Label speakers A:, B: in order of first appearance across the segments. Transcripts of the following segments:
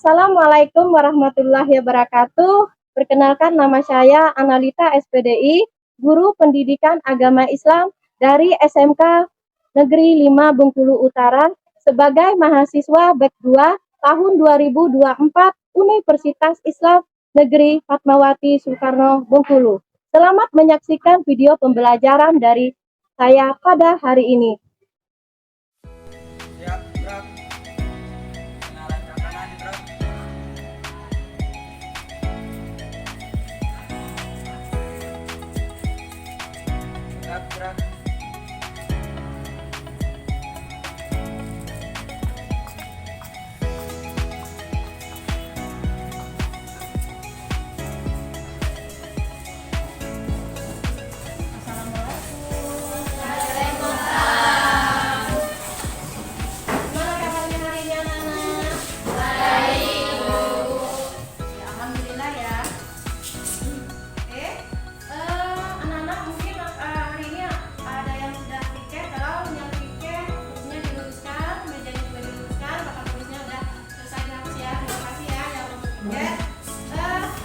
A: Assalamualaikum warahmatullahi wabarakatuh. Perkenalkan, nama saya Analita SPDI, Guru Pendidikan Agama Islam dari SMK Negeri 5 Bengkulu Utara sebagai mahasiswa BEK 2 tahun 2024 Universitas Islam Negeri Fatmawati Soekarno Bengkulu. Selamat menyaksikan video pembelajaran dari saya pada hari ini.
B: Siap, gerak. Kenalan kanan, gerak. Gerak.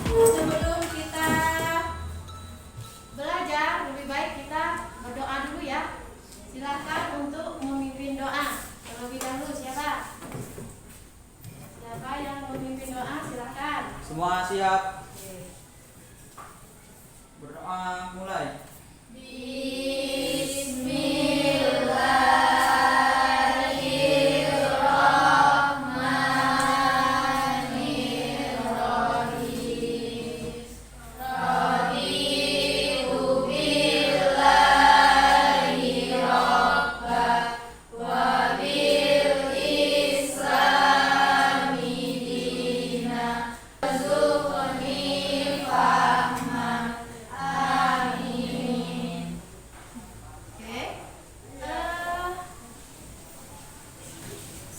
A: Sebelum kita belajar, lebih baik kita berdoa dulu ya. Silakan untuk memimpin doa terlebih dahulu. Siapa yang memimpin doa? Silakan.
B: Semua siap. Berdoa mulai.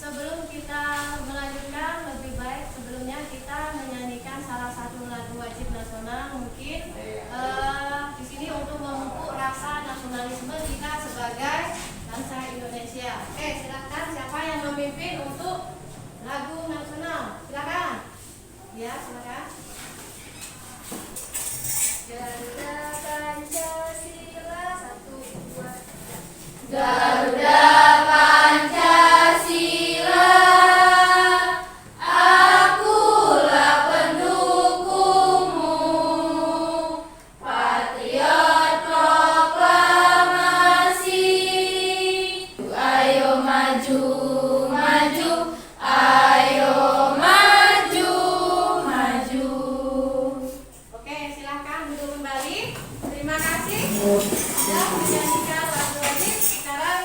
A: Sebelum kita melanjutkan, lebih baik sebelumnya kita menyanyikan salah satu lagu wajib nasional mungkin di sini untuk memupuk rasa nasionalisme kita sebagai bangsa Indonesia. Oke, silakan siapa yang memimpin untuk lagu nasional? Silakan. Ya, silakan. Garuda Pancasila 1, 2, 3. Garuda Pancasila, akulah pendukungmu, patriot proklamasi. Ayo maju, maju, ayo maju, maju. Oke, silakan duduk kembali. Terima kasih sudah menyanyikan lagu wajib. Sekarang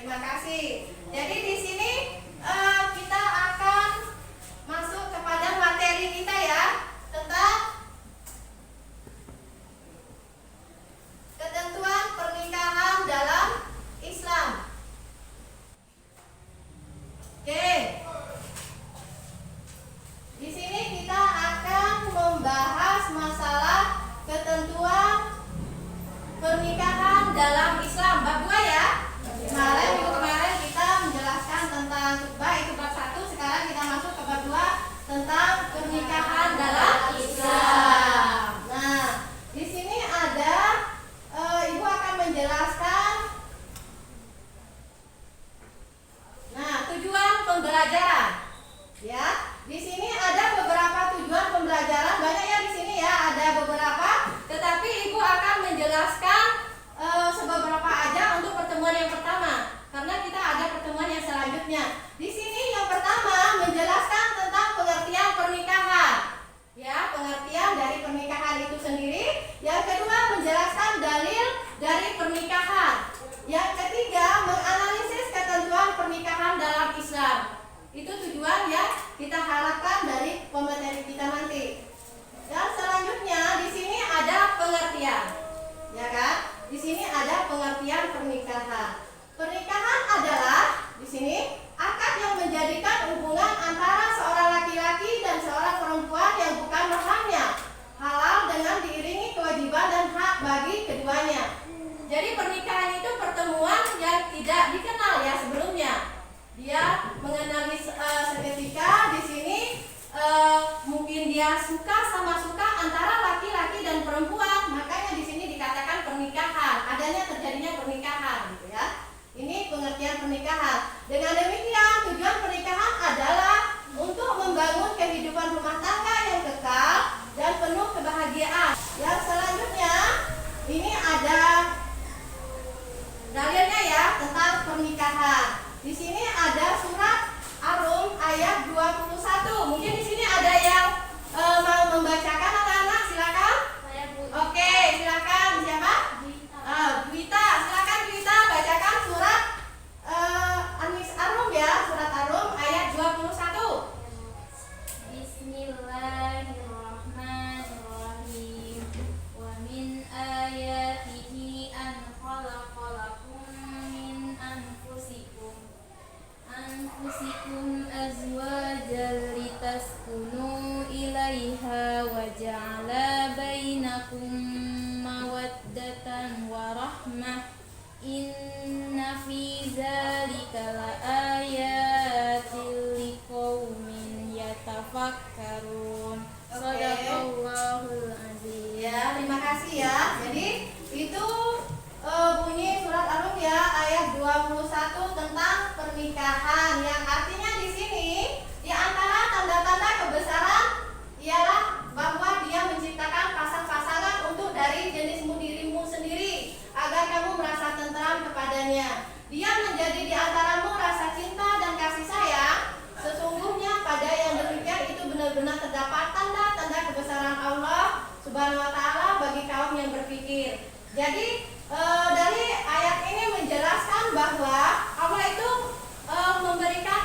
A: terima kasih. Jadi di sini kita akan masuk kepada materi kita ya, tentang ketentuan pernikahan dalam Islam. Oke. Di sini kita akan membahas masalah ketentuan pernikahan dalam Islam. Bab 2 ya. Minggu kemarin kita menjelaskan tentang khutbah itu bab 1, sekarang kita masuk ke bab 2 tentang pernikahan dalam Islam. Nah, di sini ada Ibu akan menjelaskan tujuan pembelajaran. Ya, di sini ada beberapa tujuan pembelajaran, banyak ya di sini ya, ada beberapa. Tetapi Ibu akan menjelaskan seberapa aja untuk pertemuan yang pertama, karena kita ada pertemuan yang selanjutnya. Di sini yang pertama menjelaskan tentang pengertian pernikahan, ya, pengertian dari pernikahan itu sendiri. Yang kedua menjelaskan dalil dari pernikahan. Yang ketiga menganalisis ketentuan pernikahan dalam Islam. Itu tujuan yang kita harapkan dari pemateri kita nanti. Dan selanjutnya di sini ada pengertian, ya kan? Di sini ada pengertian pernikahan. Pernikahan adalah di sini akad yang menjadikan hubungan antara seorang laki-laki dan seorang perempuan yang bukan mahramnya, halal dengan diiringi kewajiban dan hak bagi keduanya. Jadi pernikahan itu pertemuan yang tidak dikenal ya sebelumnya. Dia mengenali seketika di sini mungkin dia suka sama suka antara laki-laki dan perempuan, makanya di sini dikatakan pernikahan, adanya terjadinya pernikahan gitu ya. Ini pengertian pernikahan. Dengan demikian tujuan pernikahan adalah untuk membangun kehidupan rumah tangga yang kekal dan penuh kebahagiaan. Yang selanjutnya ini ada dalilnya ya tentang pernikahan. Di sini ada surat Ar-Rum ayat 21. Mungkin di sini ada yang mau membacakan anak-anak, silakan. Oke, silakan. Siapa? Dwita. Silakan Dwita bacakan surat Ar-Rum ya, surat Ar-Rum ayat 21.
C: Bismillahirrahmanirrahim. Wa min ayatihi an khalaqalakum min anfusikum azwajan litaskunu ilaiha wa ja'ala bainakum mawaddatan wa rahmah. Inna fi dzalika laayatil liqaumin yatafakkarun. Shadaqallahul azim.
A: Ya, terima kasih ya. Jadi itu bunyi surat Ar-Rum ya ayat 21 tentang pernikahan, yang artinya di sini di antara tanda-tanda kebesaran ialah bahwa Dia menciptakan pasangan-pasangan untuk dari jenismu dirimu sendiri agar kamu merasa tentram kepadanya. Dia menjadi di antaramu rasa cinta dan kasih sayang. Sesungguhnya pada yang demikian itu benar-benar terdapat tanda-tanda kebesaran Allah Subhanahu wa taala bagi kaum yang berpikir. Jadi dari ayat ini menjelaskan bahwa Allah itu memberikan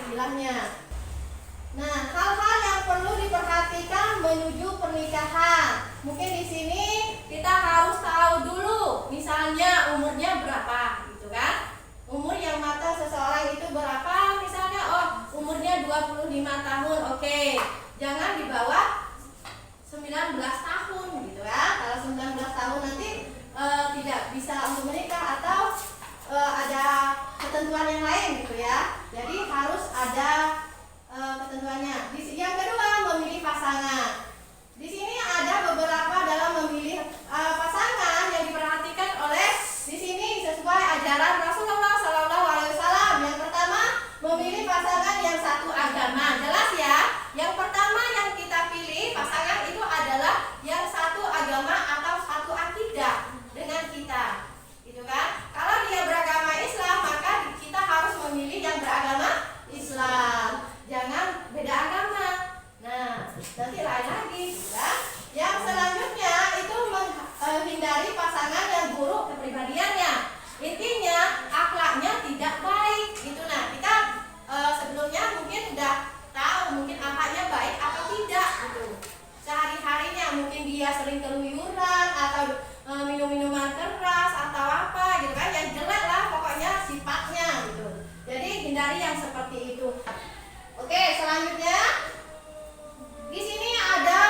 A: istilahnya. Nah, hal-hal yang perlu diperhatikan menuju pernikahan. Mungkin di sini kita harus tahu dulu, misalnya umurnya berapa, gitu kan? Umur yang mata seseorang itu berapa? Misalnya, oh umurnya 25 tahun, oke. Jangan di bawah 19 tahun, gitu ya. Kalau 19 tahun nanti tidak bisa untuk menikah atau ada ketentuan yang lain, gitu ya. Jadi harus ada ketentuannya. Yang kedua, memilih pasangan. Di sini ada beberapa dalam memilih pasangan yang diperhatikan oleh di sini sesuai ajaran Rasulullah SAW. Yang pertama, memilih pasangan yang satu agama. Jelas ya. Yang pertama yang kita pilih pasangan itu adalah yang satu agama atau satu akidah dengan kita, gitu kan? Kalau dia beragama Islam, maka kita harus memilih yang beragama Islam. Jangan beda agama. Nah, nanti lain lagi, ya. Yang selanjutnya itu menghindari pasangan yang buruk kepribadiannya. Intinya akhlaknya tidak baik, gitu. Nah, kita sebelumnya mungkin udah tahu mungkin akhlaknya baik atau tidak, gitu. Sehari-harinya mungkin dia sering keluyuran atau minum minuman keras atau apa, gitu kan? Yang jelek lah pokoknya sifatnya, gitu. Jadi hindari yang seperti itu. Oke, selanjutnya di sini ada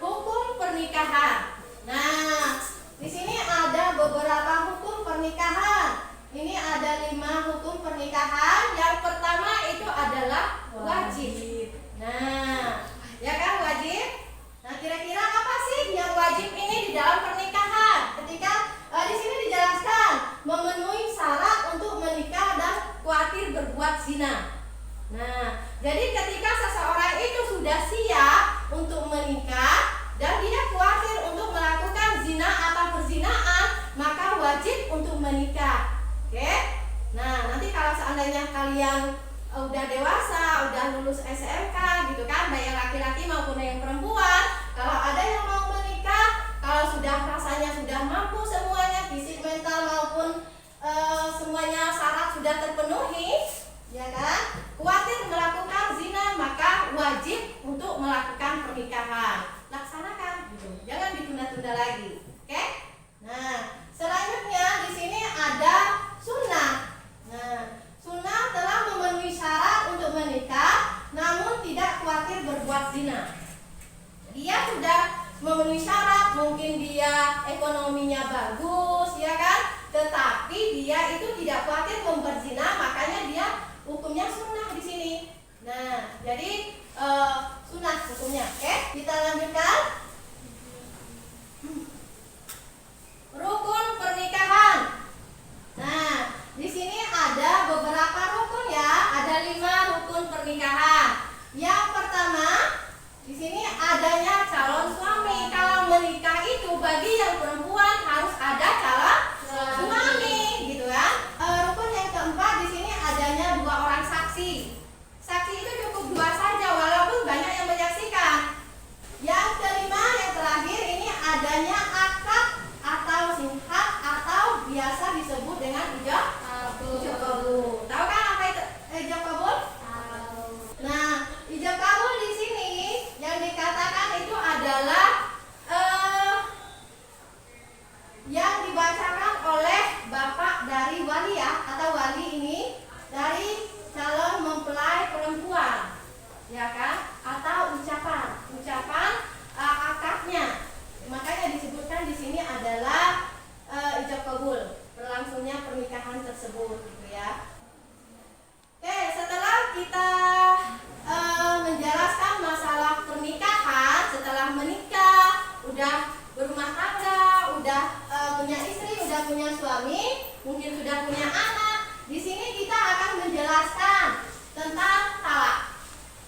A: hukum pernikahan. Nah, di sini ada beberapa hukum pernikahan. Ini ada 5 hukum pernikahan. Yang pertama itu adalah wajib. Nah, ya kan wajib. Nah, kira-kira apa sih yang wajib ini di dalam pernikahan? Ketika di sini dijelaskan memenuhi syarat untuk menikah dan khawatir berbuat zina. Nah, jadi ketika seseorang itu sudah siap untuk menikah dan dia khawatir untuk melakukan zina atau perzinaan, maka wajib untuk menikah. Oke? Nah, nanti kalau seandainya kalian udah dewasa, udah lulus SMK, gitu kan, baik yang laki-laki maupun yang perempuan, kalau ada yang mau menikah, kalau sudah rasanya sudah mampu semuanya, fisik, mental maupun semuanya syarat sudah terpenuhi, ya kan? Khawatir melakukan zina, maka wajib untuk melakukan pernikahan. Laksanakan, gitu. Jangan ditunda-tunda lagi. Oke? Nah, selanjutnya di sini ada sunnah. Nah, sunnah telah memenuhi syarat untuk menikah, namun tidak khawatir berbuat zina. Dia sudah memenuhi syarat, mungkin dia ekonominya bagus, ya kan? Tetapi dia itu tidak khawatir memperzina, makanya dia hukumnya sunnah di sini. Nah, jadi sunnah hukumnya. Oke, kita lanjutkan. Rukun pernikahan. Nah, di sini ada beberapa rukun ya. Ada 5 rukun pernikahan. Yang pertama, di sini adanya calon suami. Kalau menikah itu bagi yang perempuan harus ada calon suami, gitu kan? Rukun yang keempat di sini adanya 2 orang saksi. Saksi itu cukup 2 saja, walaupun banyak yang menyaksikan. Yang kelima, yang terakhir ini adanya akad atau sinhak atau biasa disebut dengan ijab kabul. Tahu kan apa itu ijab kabul? Nah, ijab kabul di sini yang dikatakan itu adalah yang dibacakan oleh bapak dari wali ya, atau wali ini dari calon mempelai perempuan, ya kan? Atau ucapan akadnya. Makanya disebutkan di sini adalah ijab kabul, berlangsungnya pernikahan tersebut, gitu ya. Oke, setelah kita menjelaskan masalah pernikahan, setelah menikah, udah berumah tangga, udah punya istri, udah punya suami, mungkin sudah punya anak. Di sini kita akan menjelaskan tentang talak.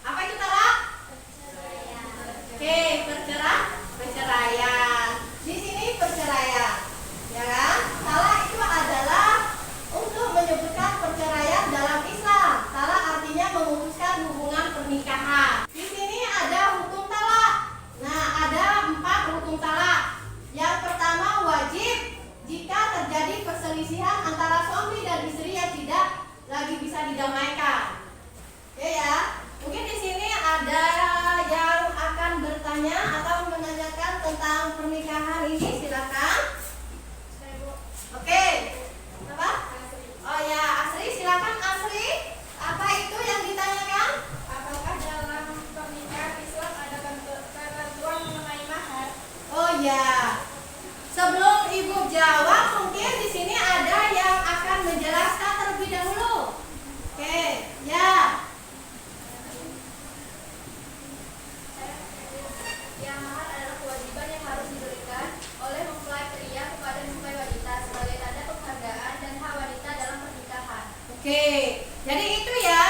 A: Apa itu talak? Oke, perceraian. Di sini perceraian, ya kan? Talak itu adalah untuk menyebutkan perceraian dalam Islam. Talak artinya memutuskan hubungan pernikahan. Di sini ada hukum talak. Nah, ada 4 hukum talak. Yang pertama, wajib jika terjadi perselisihan antara suami dan istri yang tidak lagi bisa didamaikan. Oke ya. Mungkin di sini ada yang akan bertanya atau menanyakan tentang pernikahan ini, silakan. Oke. Apa? Oh ya, Asri, silakan Asri. Apa itu yang ditanyakan?
C: Apakah dalam pernikahan Islam ada ketentuan mengenai mahar?
A: Oh ya. Sebelum Ibu jawab, mungkin di sini ada yang akan menjelaskan terlebih dahulu. Oke, ya.
C: Yang mahar adalah kewajiban yang harus diberikan oleh mempelai pria kepada mempelai wanita sebagai tanda penghargaan dan hak wanita dalam pernikahan.
A: Oke, jadi itu ya.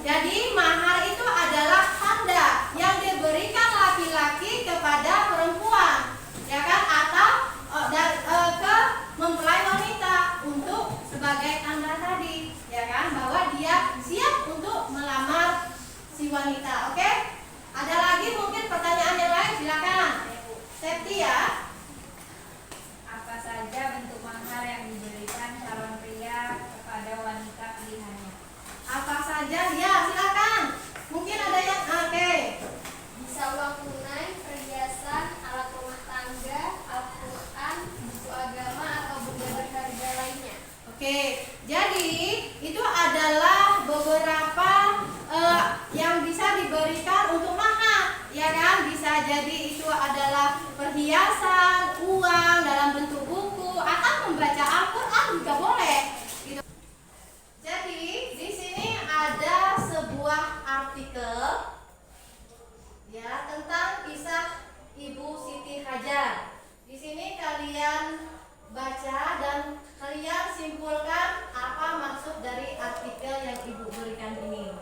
A: Jadi mahar itu adalah tanda yang diberikan laki-laki kepada perempuan, ya kan? Atau ke mempelai wanita untuk sebagai tanda tadi, ya kan? Bahwa dia siap untuk melamar si wanita. Oke? Ada lagi mungkin pertanyaan yang lain, silakan. Septi ya.
C: Apa saja bentuk mahar yang diberikan calon pria kepada wanita pilihannya?
A: Apa saja? Ya, silakan. Mungkin ada yang oke.
C: Bisa uang tunai, perhiasan, alat rumah tangga, Al-Quran, buku agama, atau benda berharga lainnya.
A: Oke, jadi itu adalah beberapa yang bisa diberikan untuk mahar, ya kan? Bisa jadi itu adalah perhiasan, uang dalam bentuk buku, atau membaca Al-Quran juga boleh. Gitu. Jadi di sini ada sebuah artikel ya tentang kisah Ibu Siti Hajar. Di sini kalian baca dan kalian simpulkan apa maksud dari artikel yang Ibu berikan ini.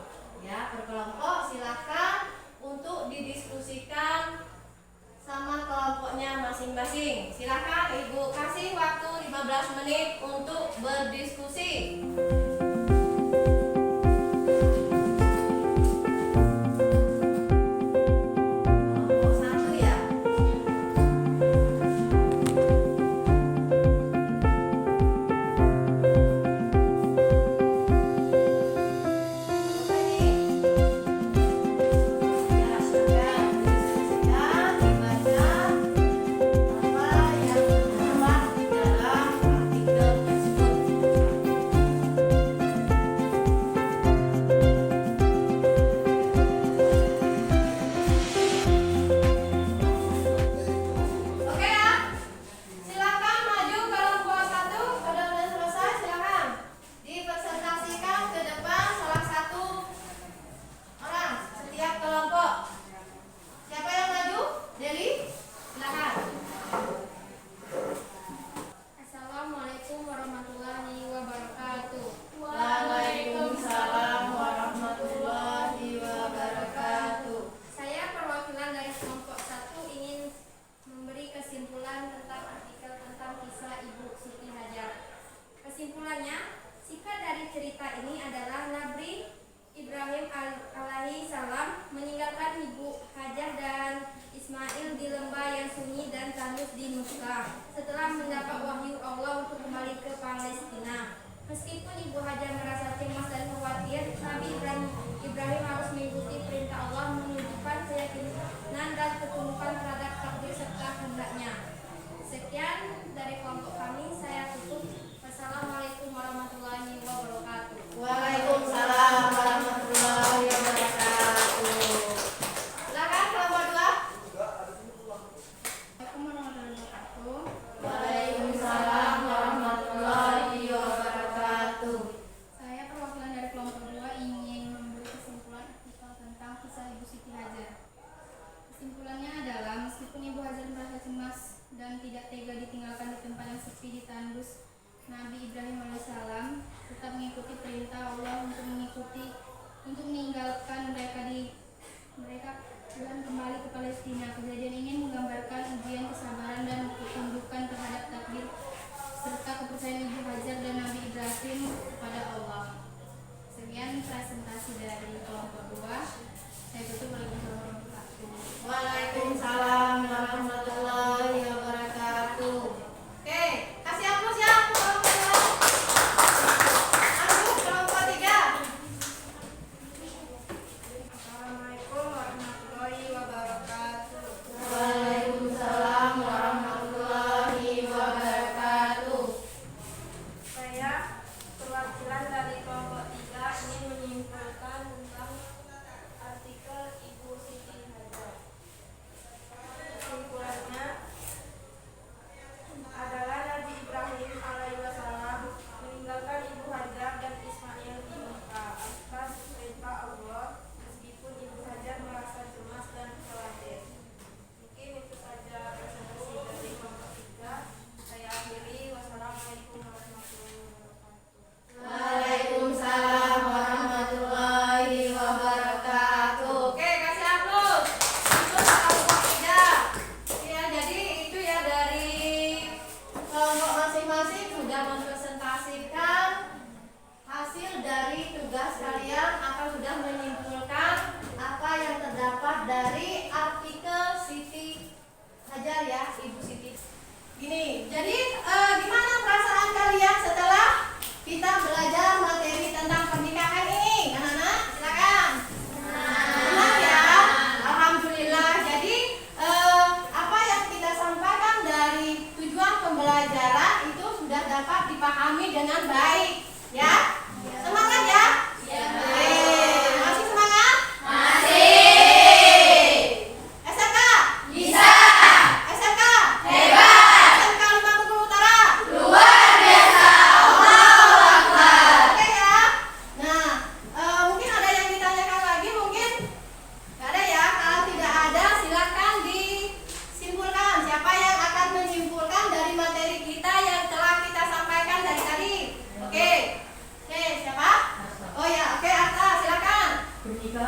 A: Ya, berkelompok silakan untuk didiskusikan sama kelompoknya masing-masing. Silakan Ibu kasih waktu 15 menit untuk berdiskusi. Kelompok 1 ya. Oke ya, silakan maju kelompok 1. Kalau sudah selesai silakan dipresentasikan ke depan salah satu orang setiap kelompok. Siapa yang maju? Deli, silakan.
C: Assalamualaikum warahmatullahi wabarakatuh.
A: Waalaikumsalam warahmatullahi wabarakatuh.
C: Saya perwakilan dari kelompok 1 ingin memberi kesimpulan tentang artikel tentang kisah Ibu Siti Hajar. Kesimpulannya, singkat dari cerita ini adalah Nabi Ibrahim alaihi salam meninggalkan Ibu Hajar dan Ismail di lembah yang sunyi dan tandus di Mekah setelah mendapat wahyu Allah untuk kembali ke Palestina. Meskipun Ibu Hajar merasa cemas dan khawatir, Nabi Ibrahim harus mengikuti perintah Allah, menunjukkan keyakinan dan ketundukan terhadap takdir serta kehendaknya. Sekian dari kelompok kami, saya tutup. Wassalamualaikum warahmatullahi wabarakatuh.
A: Waalaikumsalam warahmatullahi wabarakatuh. Silakan kelompok 2.
C: Assalamualaikum warahmatullahi wabarakatuh.
A: Waalaikumsalam warahmatullahi wabarakatuh.
C: Saya perwakilan dari kelompok 2 ingin memberi kesimpulan artikel tentang kisah Ibu Siti Hajar. Kesimpulannya adalah meskipun Ibu Hajar merasa cemas dan tidak tega ditinggalkan di tempat yang sepi di tandus, Nabi Ibrahim alaihissalam tetap mengikuti perintah Allah untuk meninggalkan mereka dan kembali ke Palestina. Kejadian ini menggambarkan ujian kesabaran dan ketundukan terhadap takdir serta kepercayaan Ibu Hajar dan Nabi Ibrahim kepada Allah. Sekian presentasi dari kelompok 2. Saya tutup. Waalaikumsalam warahmatullahi wabarakatuh.
A: Waalaikumsalam warahmatullahi wabarakatuh. Oke, kasih aplaus ya kelompok 2. Lanjut kelompok 3.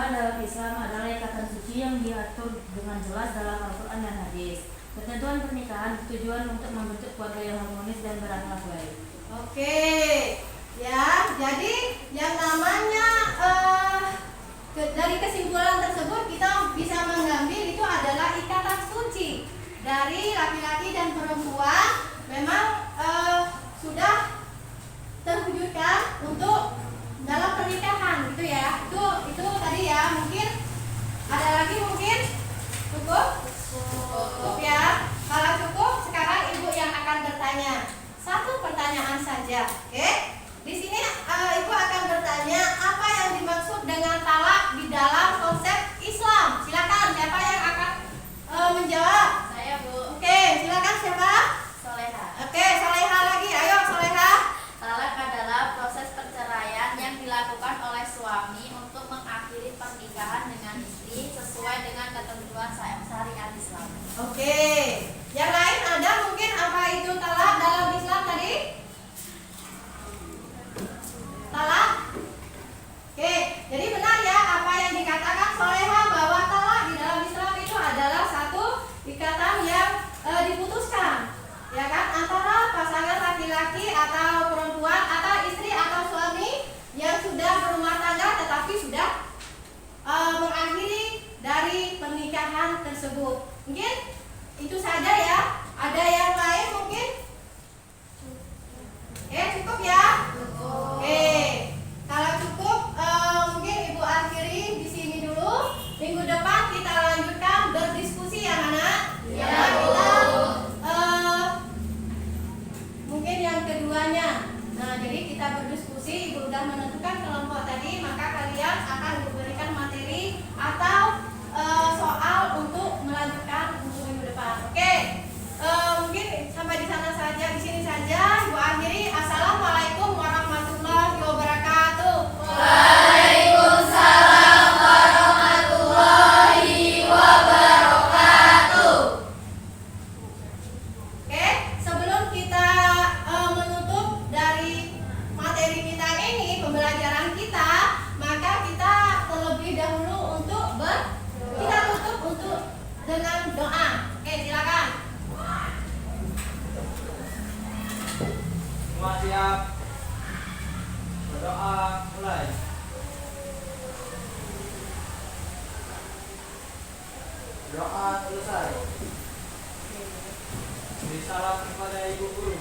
D: Salat dalam Islam adalah ikatan suci yang diatur dengan jelas dalam Al-Quran dan hadis. Ketentuan pernikahan bertujuan untuk membentuk keluarga yang harmonis dan berakhlak baik.
A: Oke, ya, jadi yang namanya dari kesimpulan tersebut kita bisa mengambil itu adalah ikatan suci dari laki-laki dan perempuan memang sudah terwujudkan untuk dalam pernikahan gitu ya. Itu tadi ya, mungkin ada lagi mungkin cukup ya. Kalau cukup, sekarang ibu yang akan bertanya satu pertanyaan saja, oke? Di sini ibu akan bertanya apa yang dimaksud dengan talak di dalam konsep Islam. Silakan, siapa yang akan menjawab?
E: Saya, Bu.
A: Oke, silakan siapa?
E: Soleha.
A: Oke, Soleha lagi. Ayo Soleha.
E: Talak adalah proses perceraian yang dilakukan oleh suami untuk mengakhiri pernikahan dengan istri sesuai dengan ketentuan syariat Islam.
A: Oke, yang lain ada mungkin apa itu talak dalam Islam tadi? Talak? Oke, jadi benar ya apa yang dikatakan Soleha bahwa talak di dalam Islam itu adalah satu ikatan yang diputuskan, ya kan, antara pasangan laki-laki atau perempuan atau istri atau suami yang sudah berumah tangga tetapi sudah mengakhiri dari pernikahan tersebut. Mungkin itu saja ya. Ada yang lain mungkin? Cukup ya? Oke. Kalau cukup mungkin Ibu akhiri di sini dulu. Minggu depan kita lanjutkan berdiskusi ya, anak-anak. Ya, kita mungkin yang keduanya. Nah, jadi kita berdiskusi, Ibu sudah menentukan kelompok tadi, maka kalian akan diberikan materi atau soal untuk melanjutkan untuk minggu depan. Oke. Mungkin sampai di sana saja, di sini saja. Ibu akhiri. Assalamualaikum warahmatullahi wabarakatuh.
E: Waalaikumsalam warahmatullahi wabarakatuh.
A: Oke, sebelum kita menutup dari materi kita ini, pembelajaran kita, maka kita terlebih dahulu untuk kita tutup untuk dengan doa. Oke, silakan.
B: Semua siap. Berdoa mulai. Doa selesai. Beri salam kepada ibu guru.